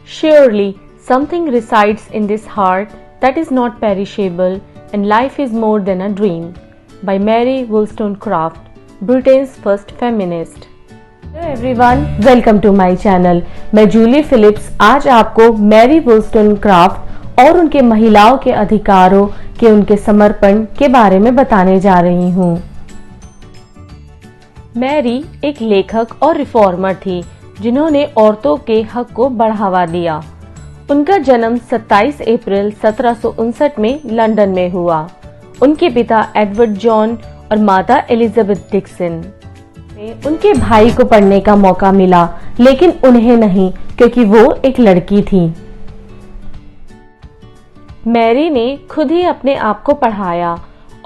Surely something resides in this heart that is not perishable, and life is more than a dream. By Mary Wollstonecraft, Britain's first feminist. Hello everyone, welcome to my channel. मैं Jully Philips आज आपको Mary वोल्स्टोनक्राफ्ट और उनके महिलाओं के अधिकारों के उनके समर्पण के बारे में बताने जा रही हूँ। मैरी एक लेखक और रिफॉर्मर थी जिन्होंने औरतों के हक को बढ़ावा दिया। उनका जन्म 27 अप्रैल 1759 में लंदन में हुआ। उनके पिता एडवर्ड जॉन और माता एलिजाबेथ डिक्सन। उनके भाई को पढ़ने का मौका मिला, लेकिन उन्हें नहीं, क्योंकि वो एक लड़की थी। मैरी ने खुद ही अपने आप को पढ़ाया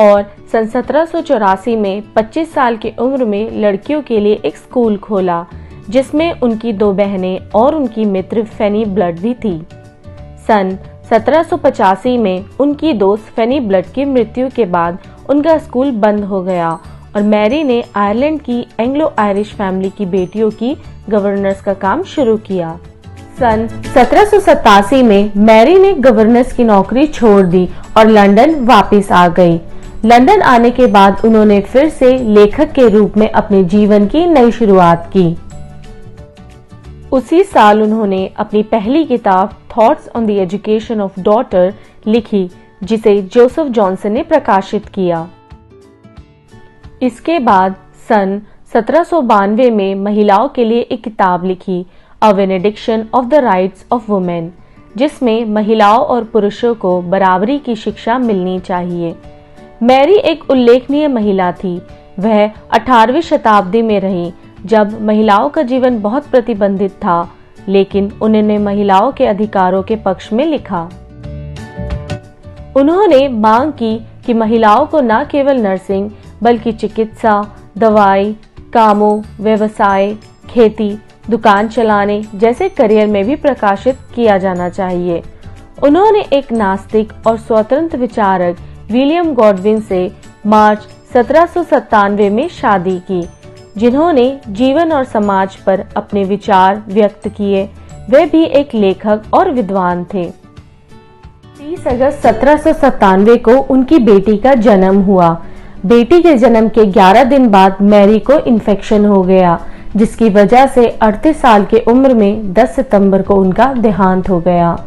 और सन 1784 में 25 साल की उम्र में लड़कियों के लिए एक स्कूल खोला, जिसमें उनकी 2 बहनें और उनकी मित्र फैनी ब्लड भी थी। सन 1785 में उनकी दोस्त फैनी ब्लड की मृत्यु के बाद उनका स्कूल बंद हो गया और मैरी ने आयरलैंड की एंग्लो आयरिश फैमिली की बेटियों की गवर्नेंस का काम शुरू किया। सन 1787 में मैरी ने गवर्नेंस की नौकरी छोड़ दी और लंदन वापस आ गई। लंदन आने के बाद उन्होंने फिर से लेखक के रूप में अपने जीवन की नई शुरुआत की। उसी साल उन्होंने अपनी पहली किताब thoughts on the education of daughter लिखी, जिसे जोसेफ जॉनसन ने प्रकाशित किया। इसके बाद सन 1792 में महिलाओं के लिए एक किताब लिखी, a benediction of the rights of women, जिसमें महिलाओं और पुरुषों को बराबरी की शिक्षा मिलनी चाहिए। मैरी एक उल्लेखनीय महिला थी। वह 18वीं शताब्दी में रही, जब महिलाओं का जीवन बहुत प्रतिबंधित था, लेकिन उन्होंने महिलाओं के अधिकारों के पक्ष में लिखा। उन्होंने मांग की कि महिलाओं को न केवल नर्सिंग बल्कि चिकित्सा, दवाई, कामों, व्यवसाय, खेती, दुकान चलाने जैसे करियर में भी प्रकाशित किया जाना चाहिए। उन्होंने एक नास्तिक और स्वतंत्र विचारक विलियम गॉडविन से मार्च 1797 में शादी की, जिन्होंने जीवन और समाज पर अपने विचार व्यक्त किए। वे भी एक लेखक और विद्वान थे। 30 अगस्त 1797 को उनकी बेटी का जन्म हुआ। बेटी के जन्म के 11 दिन बाद मैरी को इन्फेक्शन हो गया, जिसकी वजह से 38 साल की उम्र में 10 सितंबर को उनका देहांत हो गया।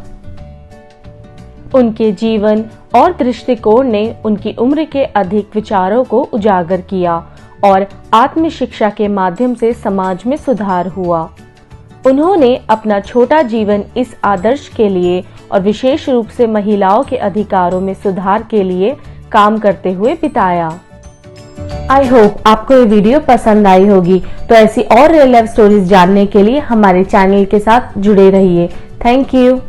उनके जीवन और दृष्टिकोण ने उनकी उम्र के अधिक विचारों को उजागर किया और आत्म शिक्षा के माध्यम से समाज में सुधार हुआ। उन्होंने अपना छोटा जीवन इस आदर्श के लिए और विशेष रूप से महिलाओं के अधिकारों में सुधार के लिए काम करते हुए बिताया। आई होप आपको ये वीडियो पसंद आई होगी। तो ऐसी और रियल लाइफ स्टोरीज जानने के लिए हमारे चैनल के साथ जुड़े रहिए। Thank you.